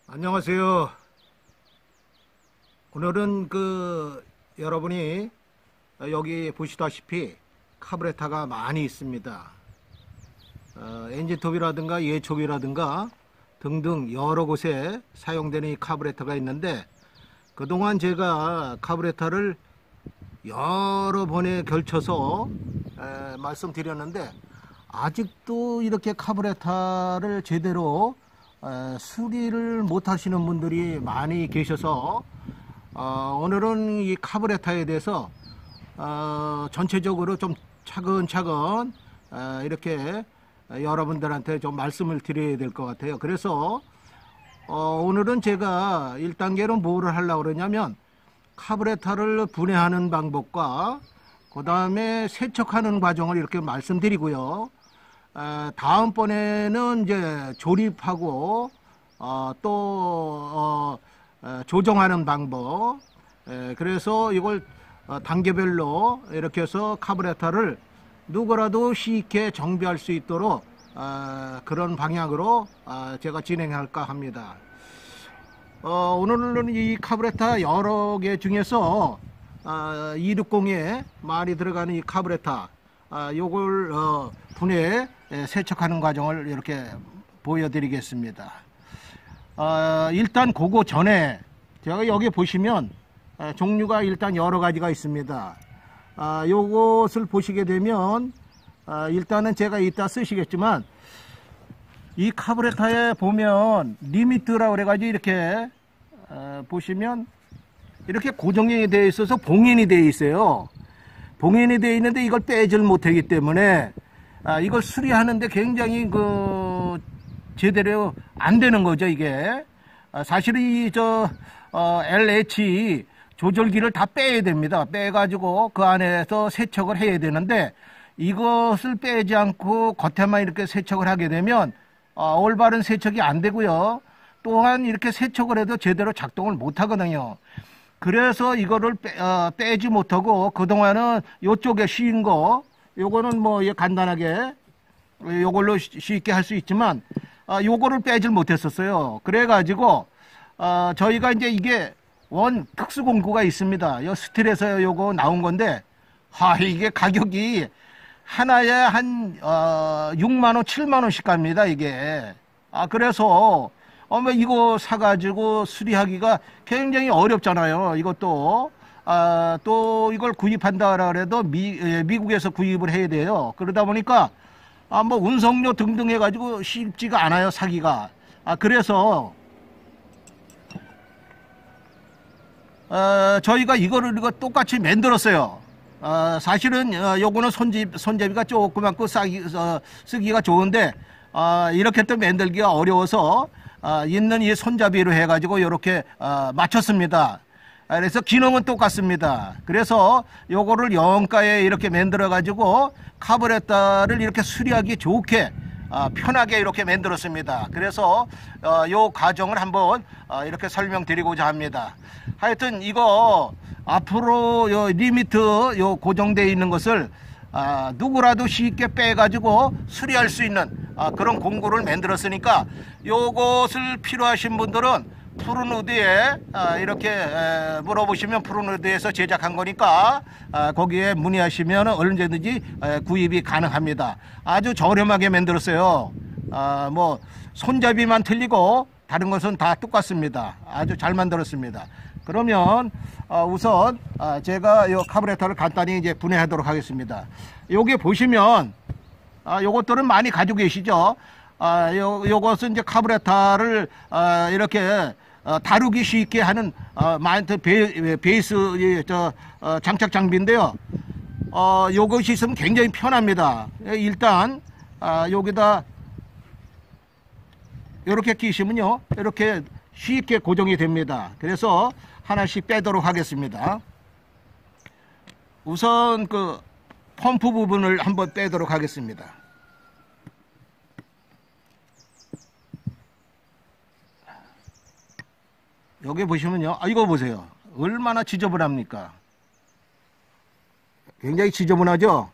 안녕하세요. 오늘은 여러분이 여기 보시다시피 카브레타가 많이 있습니다. 엔진톱이라든가 예촉이라든가 등등 여러 곳에 사용되는 이 카브레타가 있는데, 그동안 제가 카브레타를 여러 번에 걸쳐서 말씀드렸는데 아직도 이렇게 카브레타를 제대로 수리를 못 하시는 분들이 많이 계셔서 오늘은 이 카브레타에 대해서 전체적으로 좀 차근차근 이렇게 여러분들한테 좀 말씀을 드려야 될 것 같아요. 그래서 오늘은 제가 1단계로 뭐를 하려고 그러냐면 카브레타를 분해하는 방법과 그 다음에 세척하는 과정을 이렇게 말씀드리고요. 다음번에는 이제 조립하고 또 조정하는 방법, 그래서 이걸 단계별로 이렇게 해서 카브레타를 누구라도 쉽게 정비할 수 있도록 그런 방향으로 제가 진행할까 합니다. 오늘은 이 카브레타 여러 개 중에서 260에 많이 들어가는 이 카브레타 요걸 분해 세척하는 과정을 이렇게 보여드리겠습니다. 일단 그거 전에 제가 여기 보시면 종류가 일단 여러 가지가 있습니다. 요것을 보시게 되면 일단은 제가 이따 쓰시겠지만 이 카브레타에 보면 리미트라고 그래가지고 이렇게 보시면 이렇게 고정이 되어 있어서 봉인이 되어 있어요. 봉인이 되어 있는데 이걸 빼질 못하기 때문에 이걸 수리하는데 굉장히 제대로 안 되는 거죠, 이게. 사실은 LH 조절기를 다 빼야 됩니다. 빼가지고 그 안에서 세척을 해야 되는데 이것을 빼지 않고 겉에만 이렇게 세척을 하게 되면 올바른 세척이 안 되고요. 또한 이렇게 세척을 해도 제대로 작동을 못 하거든요. 그래서 이거를 빼지 못하고 그동안은 요쪽에 씌인 거 요거는 뭐 간단하게 요걸로 쉽게 할 수 있지만 요거를 빼질 못했었어요. 그래가지고 저희가 이제 이게 원 특수공구가 있습니다. 요 스틸에서 요거 나온 건데 이게 가격이 하나에 한 6만원 7만원씩 갑니다, 이게. 그래서 이거 사가지고 수리하기가 굉장히 어렵잖아요. 이것도 또 이걸 구입한다 그래도 미국에서 구입을 해야 돼요. 그러다 보니까 뭐 운송료 등등 해가지고 쉽지가 않아요, 사기가. 그래서 저희가 이거 똑같이 만들었어요. 사실은 요거는 손잡이가 조그맣고 쓰기가 좋은데 이렇게 또 만들기가 어려워서 있는 이 손잡이로 해가지고 이렇게 맞췄습니다. 그래서 기능은 똑같습니다. 그래서 요거를 영가에 이렇게 만들어 가지고 카브레타를 이렇게 수리하기 좋게 편하게 이렇게 만들었습니다. 그래서 요 과정을 한번 이렇게 설명드리고자 합니다. 하여튼 이거 앞으로 요 리미트 요 고정되어 있는 것을 누구라도 쉽게 빼가지고 수리할 수 있는 그런 공구를 만들었으니까 요것을 필요하신 분들은 푸른우드에 이렇게 물어보시면 푸른우드에서 제작한 거니까 거기에 문의하시면 언제든지 구입이 가능합니다. 아주 저렴하게 만들었어요. 뭐 손잡이만 틀리고 다른 것은 다 똑같습니다. 아주 잘 만들었습니다. 그러면 우선 제가 이 카브레타를 간단히 이제 분해하도록 하겠습니다. 여기 보시면 요것들은 많이 가지고 계시죠. 요것은 이제 카브레타를 이렇게 다루기 쉽게 하는 베이스 장착 장비인데요. 요것이 있으면 굉장히 편합니다. 일단 여기다 이렇게 끼시면요, 이렇게 쉽게 고정이 됩니다. 그래서 하나씩 빼도록 하겠습니다. 우선 그 펌프 부분을 한번 빼도록 하겠습니다. 여기 보시면요, 이거 보세요. 얼마나 지저분합니까? 굉장히 지저분하죠?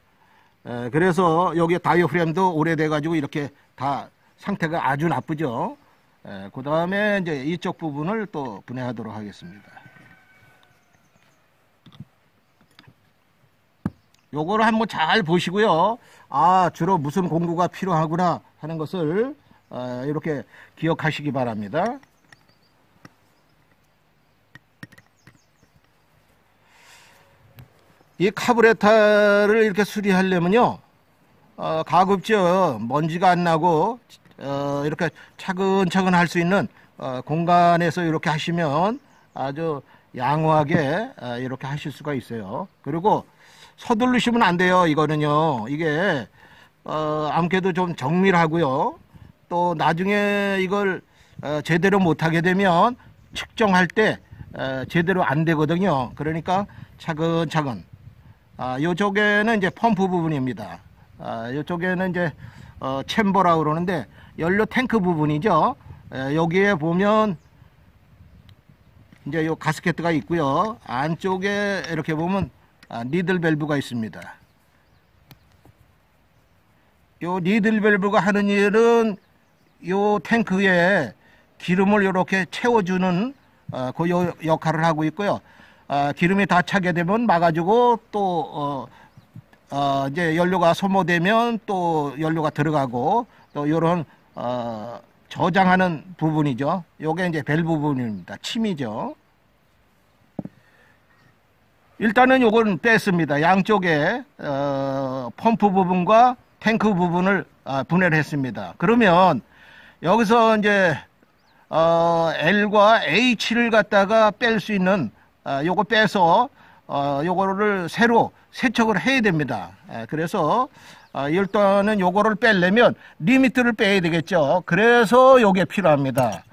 그래서 여기 다이어프램도 오래돼 가지고 이렇게 다 상태가 아주 나쁘죠. 그 다음에 이제 이쪽 부분을 또 분해하도록 하겠습니다. 요거를 한번 잘 보시고요. 아, 주로 무슨 공구가 필요하구나 하는 것을 이렇게 기억하시기 바랍니다. 이 카부레터를 이렇게 수리하려면요, 가급적 먼지가 안 나고 이렇게 차근차근 할 수 있는 공간에서 이렇게 하시면 아주 양호하게 이렇게 하실 수가 있어요. 그리고 서두르시면 안 돼요. 이거는요, 이게 아무래도 좀 정밀하고요, 또 나중에 이걸 제대로 못하게 되면 측정할 때 제대로 안 되거든요. 그러니까 차근차근. 이쪽에는 이제 펌프 부분입니다. 이쪽에는 이제 챔버라고 그러는데 연료 탱크 부분이죠. 여기에 보면 이제 요 가스켓가 있고요. 안쪽에 이렇게 보면 니들 밸브가 있습니다. 요 니들 밸브가 하는 일은 요 탱크에 기름을 이렇게 채워주는 그 역할을 하고 있고요. 기름이 다 차게 되면 막아주고 또 이제 연료가 소모되면 또 연료가 들어가고 또 이런 저장하는 부분이죠. 요게 이제 밸브 부분입니다. 침이죠. 일단은 요건 뺐습니다. 양쪽에 펌프 부분과 탱크 부분을 분해를 했습니다. 그러면 여기서 이제 L과 H를 갖다가 뺄 수 있는 요거 빼서 요거를 새로 세척을 해야 됩니다. 그래서 일단은 요거를 빼려면 리미트를 빼야 되겠죠. 그래서 요게 필요합니다.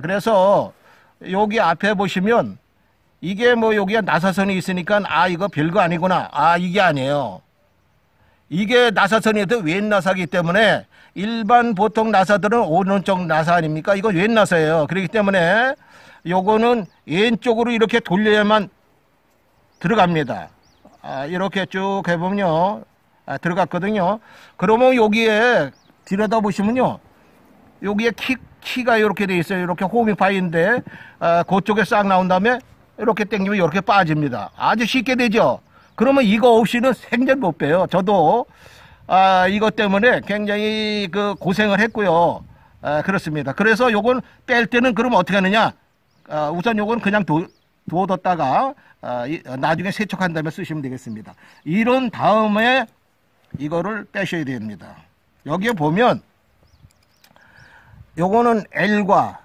그래서 여기 앞에 보시면 이게 뭐 여기에 나사선이 있으니까 이거 별거 아니구나. 이게 아니에요. 이게 나사선이 왼 나사기 때문에 일반 보통 나사들은 오른쪽 나사 아닙니까? 이거 왼 나사예요. 그렇기 때문에 요거는 왼쪽으로 이렇게 돌려야만 들어갑니다. 이렇게 쭉 해보면요, 들어갔거든요. 그러면 여기에 들여다보시면요, 여기에 키가 이렇게 돼 있어요. 이렇게 호밍파이인데 그쪽에 싹 나온 다음에 이렇게 당기면 이렇게 빠집니다. 아주 쉽게 되죠. 그러면 이거 없이는 생전 못 빼요. 저도 이것 때문에 굉장히 그 고생을 했고요. 그렇습니다. 그래서 요건 뺄 때는 그럼 어떻게 하느냐? 우선 요건 그냥 두어뒀다가 나중에 세척한 다음에 쓰시면 되겠습니다. 이런 다음에 이거를 빼셔야 됩니다. 여기에 보면 요거는 L과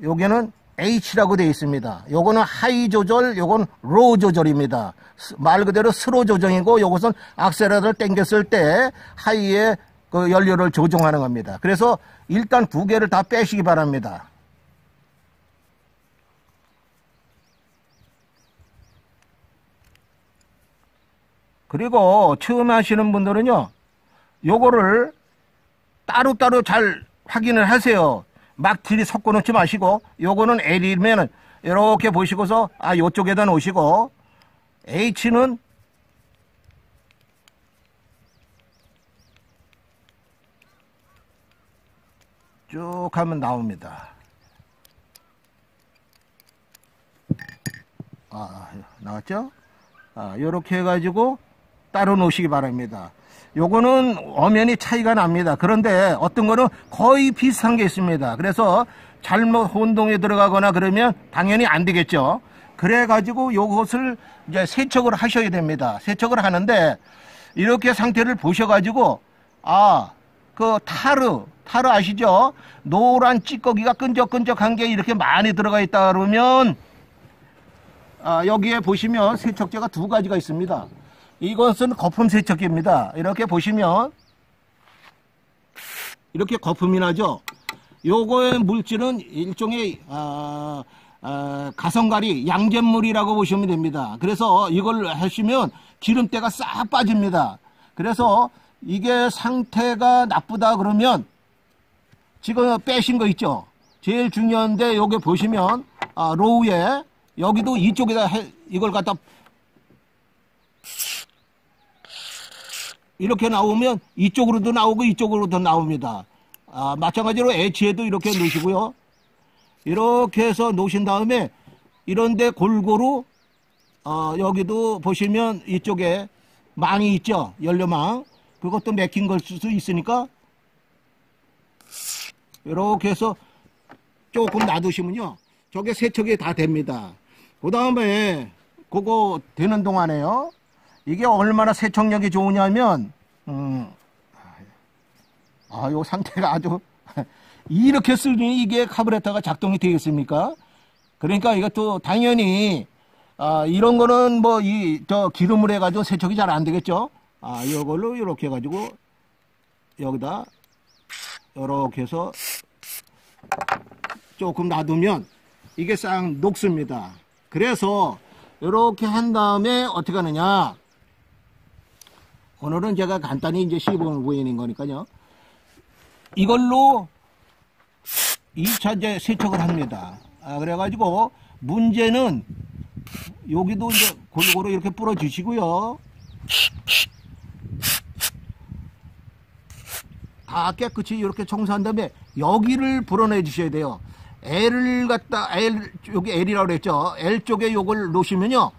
여기는 H라고 되어 있습니다. 요거는 하이 조절, 요건 로우 조절입니다. 말 그대로 스로 조정이고, 요것은 악셀러를 당겼을 때 하이에 그 연료를 조정하는 겁니다. 그래서 일단 두 개를 다 빼시기 바랍니다. 그리고 처음 하시는 분들은요, 요거를 따로따로 잘 확인을 하세요. 막 들이 섞어 놓지 마시고, 요거는 L이면 이렇게 보시고서 요쪽에다 놓으시고, H는 쭉 하면 나옵니다. 나왔죠? 요렇게 해가지고 따로 놓으시기 바랍니다. 요거는 엄연히 차이가 납니다. 그런데 어떤 거는 거의 비슷한 게 있습니다. 그래서 잘못 혼동에 들어가거나 그러면 당연히 안 되겠죠. 그래가지고 요것을 이제 세척을 하셔야 됩니다. 세척을 하는데 이렇게 상태를 보셔가지고 그 타르 아시죠? 노란 찌꺼기가 끈적끈적한 게 이렇게 많이 들어가 있다 그러면 여기에 보시면 세척제가 두 가지가 있습니다. 이것은 거품 세척기입니다. 이렇게 보시면 이렇게 거품이 나죠. 요거의 물질은 일종의 가성가리 양잿물이라고 보시면 됩니다. 그래서 이걸 하시면 기름때가 싹 빠집니다. 그래서 이게 상태가 나쁘다 그러면 지금 빼신 거 있죠. 제일 중요한데 요게 보시면 로우에 여기도 이쪽에다 이걸 갖다 이렇게 나오면 이쪽으로도 나오고 이쪽으로도 나옵니다. 마찬가지로 H에도 이렇게 넣으시고요. 이렇게 해서 놓으신 다음에 이런데 골고루 여기도 보시면 이쪽에 망이 있죠. 연료망. 그것도 맥힌 걸 수도 있으니까 이렇게 해서 조금 놔두시면요. 저게 세척이 다 됩니다. 그 다음에 그거 되는 동안에요. 이게 얼마나 세척력이 좋으냐면 요 상태가 아주 이렇게 쓰니 이게 카브레터가 작동이 되겠습니까? 그러니까 이것도 당연히 이런 거는 뭐 저 기름을 해가지고 세척이 잘 안 되겠죠. 이걸로 이렇게 해가지고 여기다 이렇게 해서 조금 놔두면 이게 싹 녹습니다. 그래서 이렇게 한 다음에 어떻게 하느냐. 오늘은 제가 간단히 이제 시범을 보이는 거니까요. 이걸로 2차 이제 세척을 합니다. 그래가지고 문제는 여기도 이제 골고루 이렇게 뿌려 주시고요. 다 깨끗이 이렇게 청소한 다음에 여기를 불어내 주셔야 돼요. 여기 L이라고 그랬죠. L 쪽에 요걸 놓으시면요.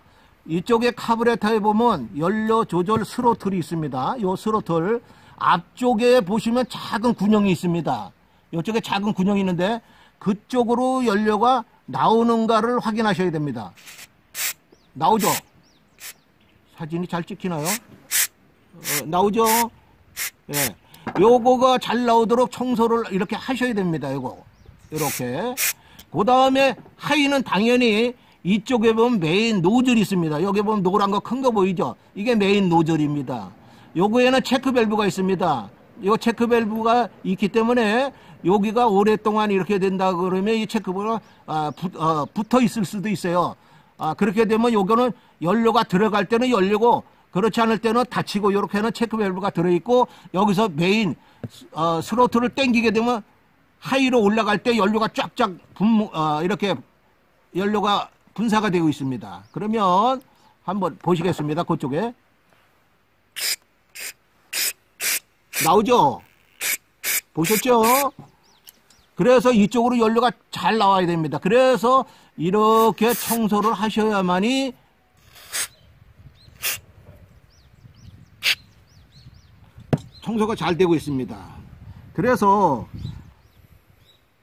이쪽에 카브레터에 보면 연료 조절 스로틀이 있습니다. 요 스로틀 앞쪽에 보시면 작은 군형이 있습니다. 이쪽에 작은 군형이 있는데 그쪽으로 연료가 나오는가를 확인하셔야 됩니다. 나오죠? 사진이 잘 찍히나요? 나오죠? 예. 요거가 잘 나오도록 청소를 이렇게 하셔야 됩니다. 요거. 이렇게. 그 다음에 하이는 당연히 이쪽에 보면 메인 노즐이 있습니다. 여기 보면 노란 거 큰 거 보이죠? 이게 메인 노즐입니다. 요거에는 체크 밸브가 있습니다. 요 체크 밸브가 있기 때문에 여기가 오랫동안 이렇게 된다 그러면 이 체크 밸브가 붙어 있을 수도 있어요. 그렇게 되면 요거는 연료가 들어갈 때는 열리고 그렇지 않을 때는 닫히고 이렇게는 체크 밸브가 들어있고 여기서 메인 스로틀을 당기게 되면 하이로 올라갈 때 연료가 쫙쫙 이렇게 연료가 분사가 되고 있습니다. 그러면 한번 보시겠습니다. 그쪽에 나오죠? 보셨죠? 그래서 이쪽으로 연료가 잘 나와야 됩니다. 그래서 이렇게 청소를 하셔야만이 청소가 잘 되고 있습니다. 그래서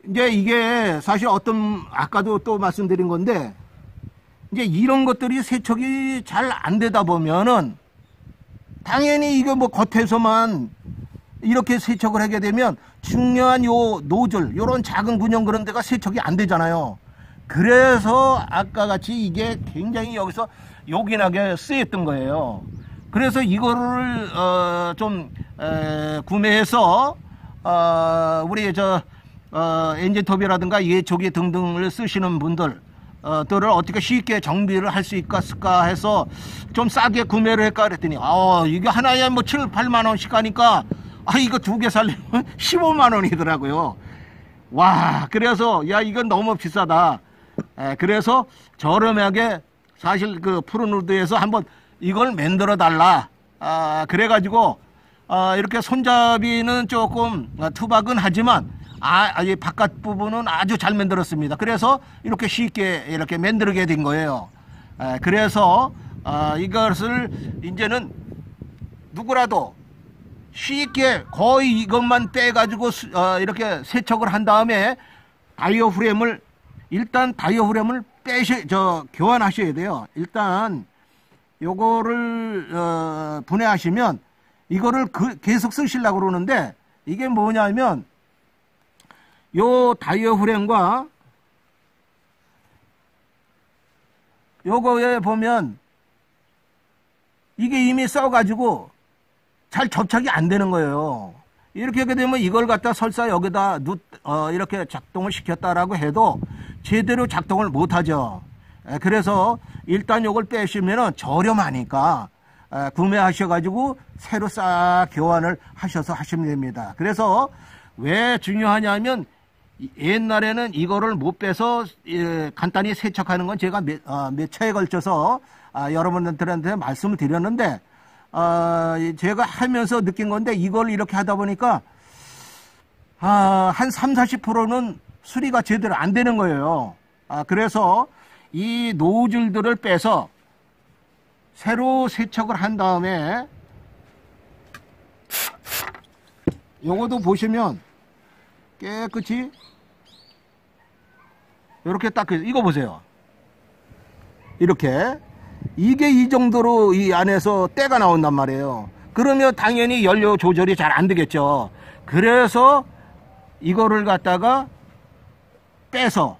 이제 이게 사실 아까도 또 말씀드린 건데 이제 이런 것들이 세척이 잘 안 되다 보면은 당연히 이거 뭐 겉에서만 이렇게 세척을 하게 되면 중요한 요 노즐 요런 작은 군형 그런 데가 세척이 안 되잖아요. 그래서 아까 같이 이게 굉장히 여기서 요긴하게 쓰였던 거예요. 그래서 이거를 좀 구매해서 우리 엔진톱이라든가 예초기 등등을 쓰시는 분들 들을 어떻게 쉽게 정비를 할 수 있을까 해서 좀 싸게 구매를 할까 그랬더니 이게 하나에 뭐 7, 8만 원씩 하니까 이거 두 개 살려면 15만 원이더라고요. 와, 그래서 야 이건 너무 비싸다. 그래서 저렴하게 사실 그 푸른우드에서 한번 이걸 만들어 달라. 그래가지고 이렇게 손잡이는 조금 투박은 하지만 이 바깥 부분은 아주 잘 만들었습니다. 그래서 이렇게 쉽게 이렇게 만들게 된 거예요. 그래서 이것을 이제는 누구라도 쉽게 거의 이것만 빼가지고 이렇게 세척을 한 다음에 일단 다이어프램을 교환하셔야 돼요. 일단 요거를 분해하시면 이거를 계속 쓰시려고 그러는데 이게 뭐냐면 요 다이어프램과 요거에 보면 이게 이미 써가지고 잘 접착이 안 되는 거예요. 이렇게 하게 되면 이걸 갖다 설사 여기다 이렇게 작동을 시켰다라고 해도 제대로 작동을 못 하죠. 그래서 일단 요걸 빼시면은 저렴하니까 구매하셔가지고 새로 싹 교환을 하셔서 하시면 됩니다. 그래서 왜 중요하냐면 옛날에는 이거를 못 빼서 간단히 세척하는 건 제가 몇 차에 걸쳐서 여러분들한테 말씀을 드렸는데 제가 하면서 느낀 건데 이걸 이렇게 하다 보니까 한 30, 40%는 수리가 제대로 안 되는 거예요. 그래서 이 노즐들을 빼서 새로 세척을 한 다음에 요것도 보시면 깨끗이 이렇게 딱 이거 보세요. 이렇게 이게 이 정도로 이 안에서 때가 나온단 말이에요. 그러면 당연히 연료 조절이 잘 안 되겠죠. 그래서 이거를 갖다가 빼서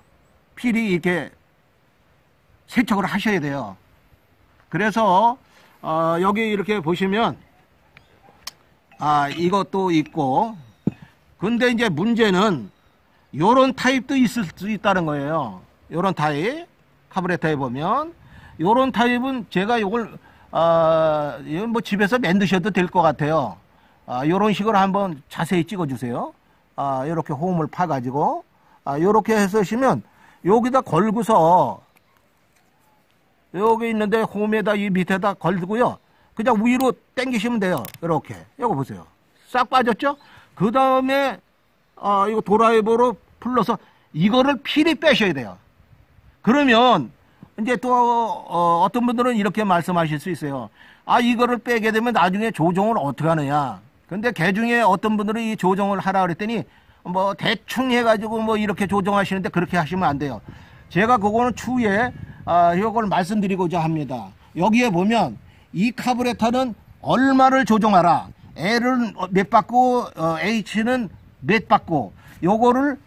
필히 이렇게 세척을 하셔야 돼요. 그래서 여기 이렇게 보시면 이것도 있고, 근데 이제 문제는 요런 타입도 있을 수 있다는 거예요. 요런 타입 카브레터에 보면 요런 타입은 제가 요걸 이건 뭐 집에서 만드셔도 될 것 같아요. 요런 식으로 한번 자세히 찍어 주세요. 요렇게 홈을 파 가지고 요렇게 해서 시면 여기다 걸고서 여기 있는데 홈에다 이 밑에다 걸고요. 그냥 위로 당기시면 돼요. 이렇게. 이거 보세요. 싹 빠졌죠? 그 다음에 이거 드라이버로 풀러서 이거를 필히 빼셔야 돼요. 그러면 이제 또 어떤 분들은 이렇게 말씀하실 수 있어요. 이거를 빼게 되면 나중에 조정을 어떻게 하느냐. 근데 개 중에 어떤 분들은 이 조정을 하라 그랬더니 뭐 대충 해가지고 뭐 이렇게 조정하시는데 그렇게 하시면 안 돼요. 제가 그거는 추후에 이걸 말씀드리고자 합니다. 여기에 보면 이 카브레터는 얼마를 조정하라. L은 몇 받고 H는 몇 받고 요거를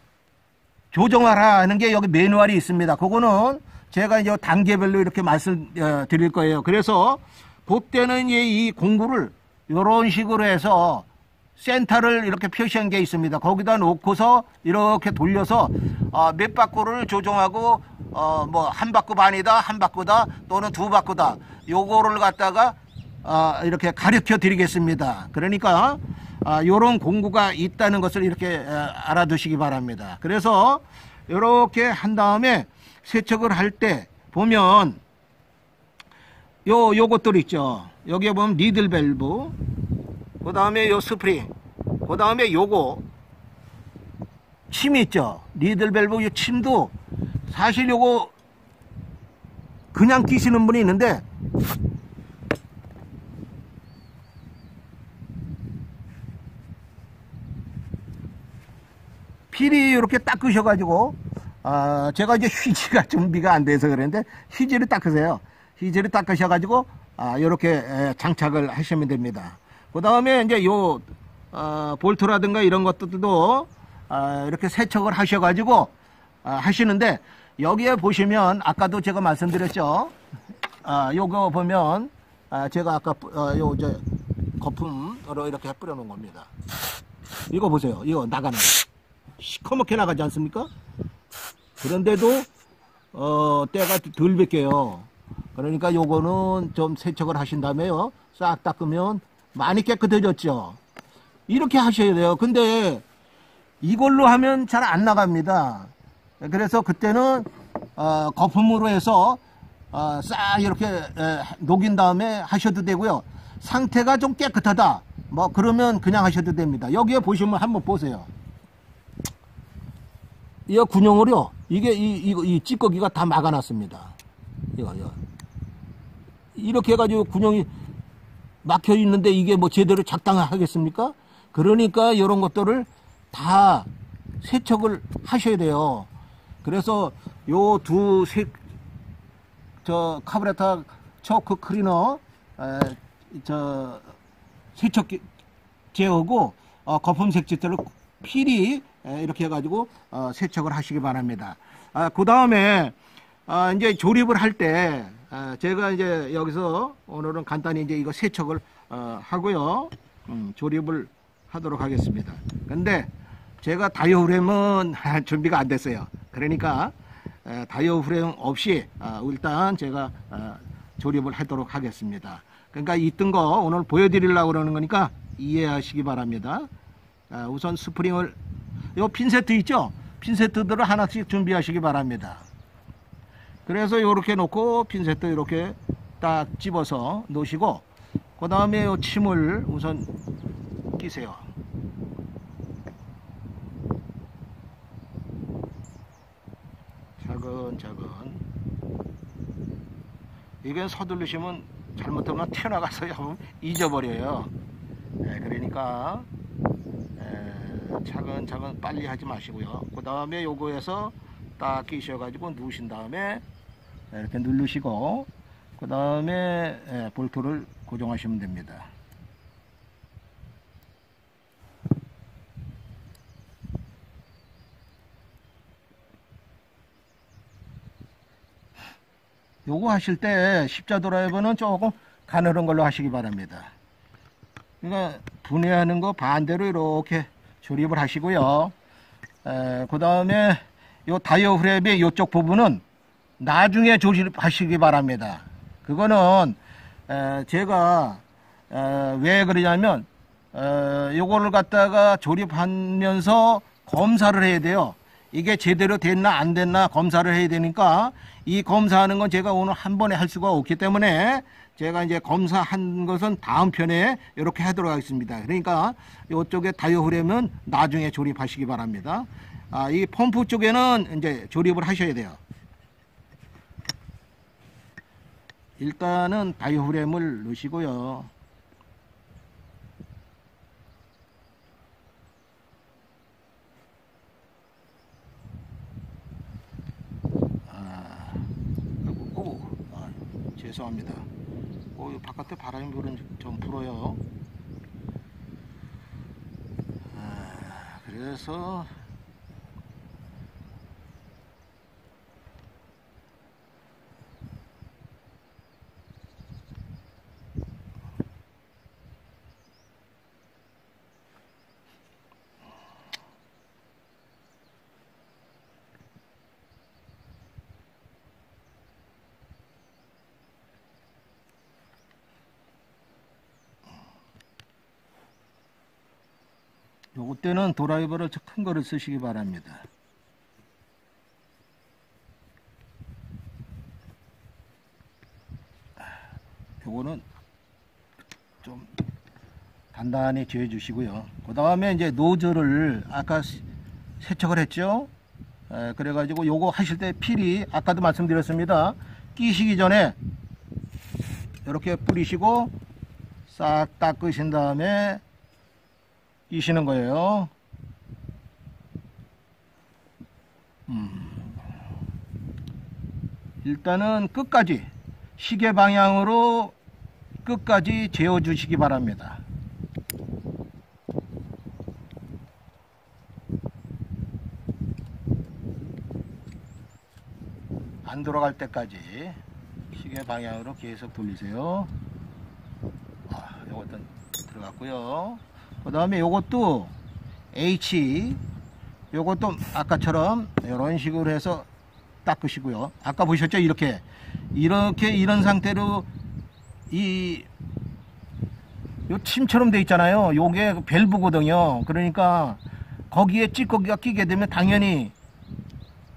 조정하라 하는 게 여기 매뉴얼이 있습니다. 그거는 제가 이제 단계별로 이렇게 말씀드릴 거예요. 그래서 그때는 이 공구를 이런 식으로 해서 센터를 이렇게 표시한 게 있습니다. 거기다 놓고서 이렇게 돌려서 몇 바퀴를 조정하고 뭐 한 바퀴 반이다, 한 바퀴다, 또는 두 바퀴다. 요거를 갖다가 이렇게 가르쳐 드리겠습니다. 그러니까 요런 공구가 있다는 것을 이렇게 알아두시기 바랍니다. 그래서 이렇게 한 다음에 세척을 할 때 보면 요것들 있죠. 여기에 보면 니들 밸브, 그 다음에 요 스프링, 그 다음에 요거 침 있죠. 니들 밸브 요 침도 사실 요거 그냥 끼시는 분이 있는데 필히 이렇게 닦으셔가지고 제가 이제 휴지가 준비가 안 돼서 그랬는데 휴지를 닦으세요. 휴지를 닦으셔가지고 이렇게 장착을 하시면 됩니다. 그 다음에 이제 요 볼트라든가 이런 것들도 이렇게 세척을 하셔가지고 하시는데 여기에 보시면 아까도 제가 말씀드렸죠. 요거 보면 제가 아까 요 이제 거품으로 이렇게 뿌려놓은 겁니다. 이거 보세요. 이거 나가는 거. 시커멓게 나가지 않습니까? 그런데도 때가 덜 벗겨요. 그러니까 요거는 좀 세척을 하신 다음에요. 싹 닦으면 많이 깨끗해졌죠. 이렇게 하셔야 돼요. 근데 이걸로 하면 잘 안 나갑니다. 그래서 그때는 거품으로 해서 싹 이렇게 녹인 다음에 하셔도 되고요. 상태가 좀 깨끗하다. 뭐 그러면 그냥 하셔도 됩니다. 여기에 보시면 한번 보세요. 이 군용으로 이게 이 찌꺼기가 다 막아놨습니다. 이거. 이렇게 해가지고 군용이 막혀 있는데 이게 뭐 제대로 작당하겠습니까? 그러니까 이런 것들을 다 세척을 하셔야 돼요. 그래서 요 카브레터 초크 클리너 세척기 제어고 거품 색지들을 필히 이렇게 해가지고 세척을 하시기 바랍니다. 그 다음에 이제 조립을 할 때 제가 이제 여기서 오늘은 간단히 이제 이거 세척을 하고요. 조립을 하도록 하겠습니다. 근데 제가 다이어프램은 준비가 안 됐어요. 그러니까 다이어프램 없이 일단 제가 조립을 하도록 하겠습니다. 그러니까 있던 거 오늘 보여드리려고 그러는 거니까 이해하시기 바랍니다. 우선 스프링을 요 핀세트 있죠? 핀세트들을 하나씩 준비하시기 바랍니다. 그래서 이렇게 놓고 핀세트 이렇게 딱 집어서 놓으시고 그 다음에 요 침을 우선 끼세요. 차근차근. 이게 서두르시면 잘못하면 튀어나가서 잊어버려요. 그러니까 차근차근 빨리 하지 마시고요. 그 다음에 요거에서 딱 끼셔가지고 누우신 다음에 이렇게 누르시고 그 다음에 볼트를 고정하시면 됩니다. 요거 하실 때 십자 드라이버는 조금 가늘은 걸로 하시기 바랍니다. 그러니까 분해하는 거 반대로 이렇게 조립을 하시고요. 그 다음에 요 다이어 프랩의 요쪽 부분은 나중에 조립하시기 바랍니다. 그거는 제가 왜 그러냐면 요거를 갖다가 조립하면서 검사를 해야 돼요. 이게 제대로 됐나 안 됐나 검사를 해야 되니까 이 검사하는 건 제가 오늘 한 번에 할 수가 없기 때문에 제가 이제 검사한 것은 다음 편에 이렇게 하도록 하겠습니다. 그러니까 이쪽에 다이어 프레임은 나중에 조립하시기 바랍니다. 이 펌프 쪽에는 이제 조립을 하셔야 돼요. 일단은 다이어 프레임을 넣으시고요. 죄송합니다. 바깥에 바람이 불은 좀 불어요. 그래서 요거 때는 드라이버를 큰 거를 쓰시기 바랍니다. 요거는 좀 단단히 쥐어 주시고요. 그 다음에 이제 노즐을 아까 세척을 했죠. 그래 가지고 요거 하실 때 필히 아까도 말씀드렸습니다. 끼시기 전에 이렇게 뿌리시고 싹 닦으신 다음에 끼시는 거예요. 일단은 끝까지 시계 방향으로 끝까지 재워 주시기 바랍니다. 안 돌아갈 때까지 시계 방향으로 계속 돌리세요. 요것도 들어갔고요. 그 다음에 요것도 H, 요것도 아까처럼 이런 식으로 해서 닦으시고요. 아까 보셨죠? 이런 상태로 요 침처럼 돼 있잖아요. 요게 밸브거든요. 그러니까 거기에 찌꺼기가 끼게 되면 당연히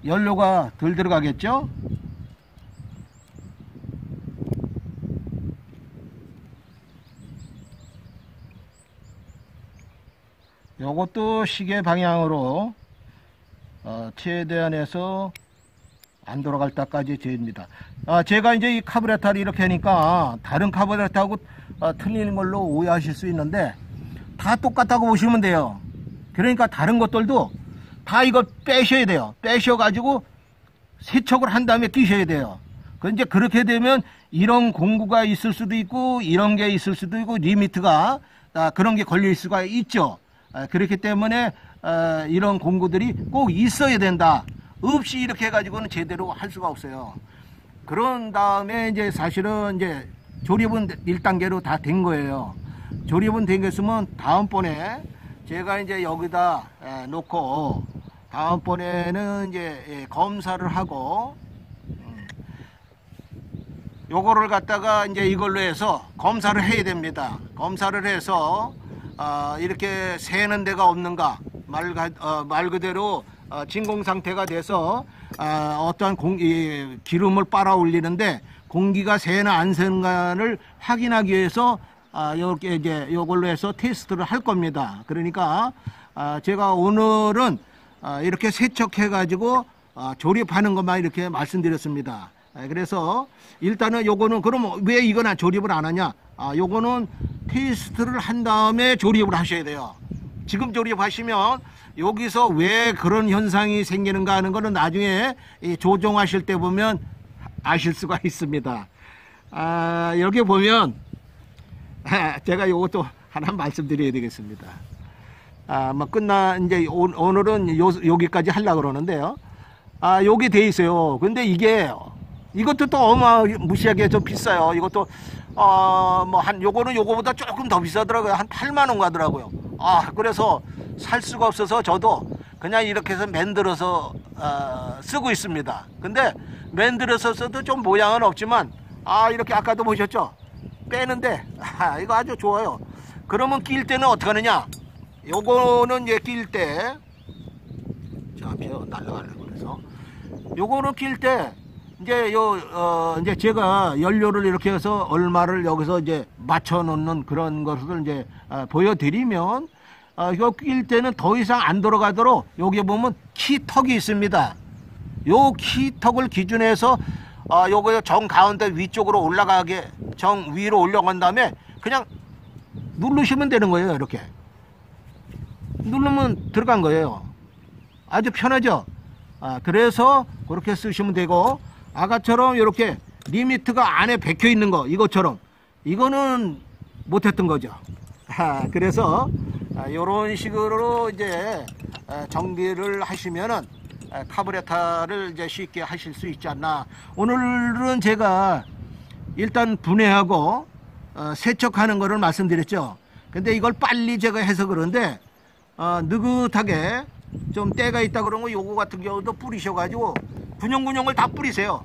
연료가 덜 들어가겠죠? 요것도 시계 방향으로 최대한해서 안 돌아갈 때까지 재입니다. 제가 이제 이 카브레타를 이렇게 하니까 다른 카브레타하고 틀리는 걸로 오해하실 수 있는데 다 똑같다고 보시면 돼요. 그러니까 다른 것들도 다 이거 빼셔야 돼요. 빼셔가지고 세척을 한 다음에 끼셔야 돼요. 이제 그렇게 되면 이런 공구가 있을 수도 있고 이런 게 있을 수도 있고 리미트가 그런 게 걸릴 수가 있죠. 그렇기 때문에 이런 공구들이 꼭 있어야 된다. 없이 이렇게 해가지고는 제대로 할 수가 없어요. 그런 다음에 이제 사실은 이제 조립은 1단계로 다 된 거예요. 조립은 된 게 있으면 다음번에 제가 이제 여기다 놓고 다음번에는 이제 검사를 하고 요거를 갖다가 이제 이걸로 해서 검사를 해야 됩니다. 검사를 해서 이렇게 새는 데가 없는가 말 그대로 진공 상태가 돼서 어떠한 기름을 빨아 올리는데 공기가 새나 안 새는가를 확인하기 위해서 이렇게 이제 이걸로 해서 테스트를 할 겁니다. 그러니까 제가 오늘은 이렇게 세척해 가지고 조립하는 것만 이렇게 말씀드렸습니다. 그래서 일단은 요거는 그럼 왜 이거나 조립을 안 하냐? 요거는 테스트를 한 다음에 조립을 하셔야 돼요. 지금 조립하시면 여기서 왜 그런 현상이 생기는가 하는 거는 나중에 조종하실 때 보면 아실 수가 있습니다. 여기 보면 제가 요것도 하나 말씀드려야 되겠습니다. 뭐 이제 오늘은 여기까지 하려고 그러는데요. 여기 돼 있어요. 근데 이것도 또 어마무시하게 좀 비싸요. 이것도 요거는 요거보다 조금 더 비싸더라고요. 한 8만 원 가더라고요. 그래서 살 수가 없어서 저도 그냥 이렇게 해서 만들어서 쓰고 있습니다. 근데 만들어서 써도 좀 모양은 없지만 이렇게 아까도 보셨죠? 빼는데 이거 아주 좋아요. 그러면 낄 때는 어떻게 하느냐? 요거는 이제 낄 때 날라가려고 그래서 요거는 낄 때 이제 이제 제가 연료를 이렇게 해서 얼마를 여기서 이제 맞춰 놓는 그런 것을 이제 보여드리면 이거 낄 때는 더 이상 안 돌아가도록 여기 보면 키턱이 있습니다. 요 키턱을 기준해서 요거 정 가운데 위쪽으로 올라가게 정 위로 올라간 다음에 그냥 누르시면 되는 거예요. 이렇게 누르면 들어간 거예요. 아주 편하죠. 그래서 그렇게 쓰시면 되고, 아까처럼 이렇게 리미트가 안에 박혀 있는 거 이것처럼 이거는 못했던 거죠. 그래서 이런 식으로 이제 정비를 하시면은 카브레타를 이제 쉽게 하실 수 있지 않나. 오늘은 제가 일단 분해하고 세척하는 거를 말씀드렸죠. 근데 이걸 빨리 제가 해서 그런데 느긋하게 좀 때가 있다 그러면 요거 같은 경우도 뿌리셔가지고 군용군용을 다 뿌리세요.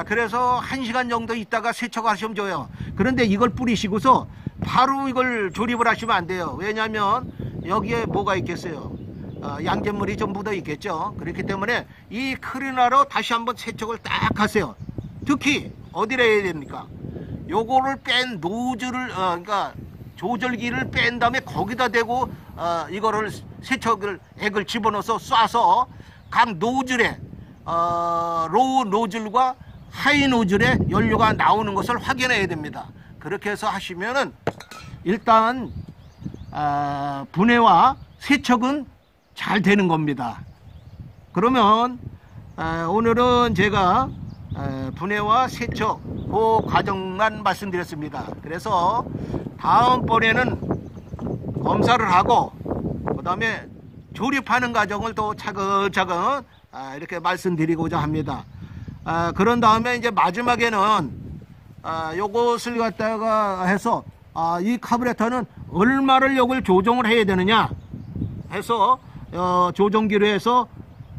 그래서 1시간 정도 있다가 세척하시면 좋아요. 그런데 이걸 뿌리시고서 바로 이걸 조립을 하시면 안 돼요. 왜냐하면 여기에 뭐가 있겠어요? 양잿물이 좀 묻어 있겠죠. 그렇기 때문에 이 클리너로 다시 한번 세척을 딱 하세요. 특히 어디를 해야 됩니까? 요거를 뺀 노즐을 그러니까 조절기를 뺀 다음에 거기다 대고 이거를 세척을 액을 집어넣어서 쏴서 각 노즐에 로우 노즐과 하이 노즐에 연료가 나오는 것을 확인해야 됩니다. 그렇게 해서 하시면은 일단 분해와 세척은 잘 되는 겁니다. 그러면 오늘은 제가 분해와 세척 그 과정만 말씀드렸습니다. 그래서 다음번에는 검사를 하고 그 다음에 조립하는 과정을 또 차근차근 이렇게 말씀드리고자 합니다. 그런 다음에 이제 마지막에는 요것을 갖다가 해서 이 카브레터는 얼마를 요걸 조정을 해야 되느냐 해서 조정기로 해서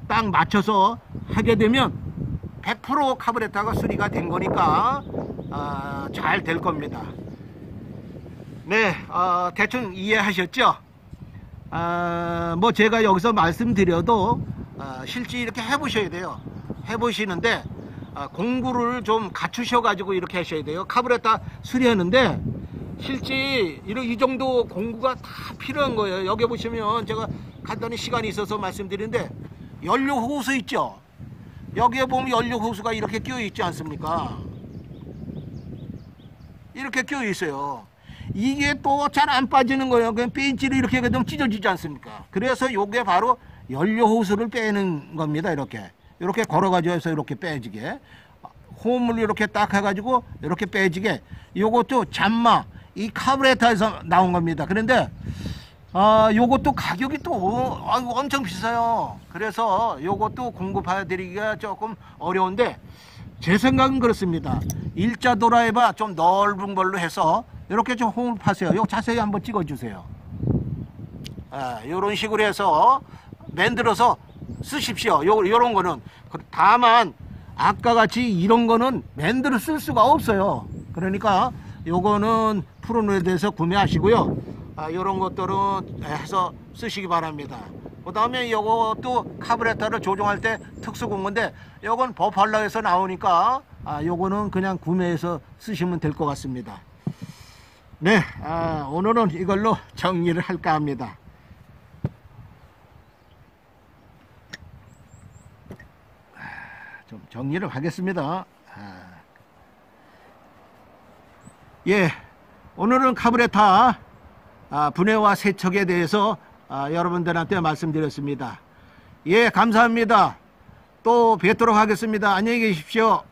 딱 맞춰서 하게 되면 100% 카브레터가 수리가 된 거니까 잘 될 겁니다. 네, 대충 이해하셨죠? 뭐 제가 여기서 말씀드려도 실제 이렇게 해보셔야 돼요. 해보시는데 공구를 좀 갖추셔 가지고 이렇게 하셔야 돼요. 카브레터 수리하는데 실제 이 정도 공구가 다 필요한 거예요. 여기 보시면 제가 간단히 시간이 있어서 말씀드리는데 연료 호스 있죠. 여기에 보면 연료 호스가 이렇게 끼어 있지 않습니까? 이렇게 끼어 있어요. 이게 또 잘 안 빠지는 거예요. 그냥 벤치를 이렇게 되면 찢어지지 않습니까? 그래서 요게 바로 연료 호스를 빼는 겁니다. 이렇게 걸어가지고 해서 이렇게 빼지게 홈을 이렇게 딱 해가지고 이렇게 빼지게. 요것도 잔마 이 카브레터에서 나온 겁니다. 그런데 요것도 가격이 또 엄청 비싸요. 그래서 요것도 공급해드리기가 조금 어려운데 제 생각은 그렇습니다. 일자 드라이버 좀 넓은 걸로 해서 이렇게 좀 홈을 파세요. 요 자세히 한번 찍어주세요. 요런 식으로 해서 만들어서 쓰십시오. 요런 거는. 다만 아까 같이 이런 거는 만들어 쓸 수가 없어요. 그러니까 요거는 프로노에대해서 구매하시고요. 요런 것들은 해서 쓰시기 바랍니다. 그 다음에 요것도 카브레터를 조종할 때 특수 공구인데 요건 버팔러에서 나오니까 요거는 그냥 구매해서 쓰시면 될 것 같습니다. 네, 오늘은 이걸로 정리를 할까 합니다. 좀 정리를 하겠습니다. 예, 오늘은 카브레타 분해와 세척에 대해서 여러분들한테 말씀드렸습니다. 예, 감사합니다. 또 뵙도록 하겠습니다. 안녕히 계십시오.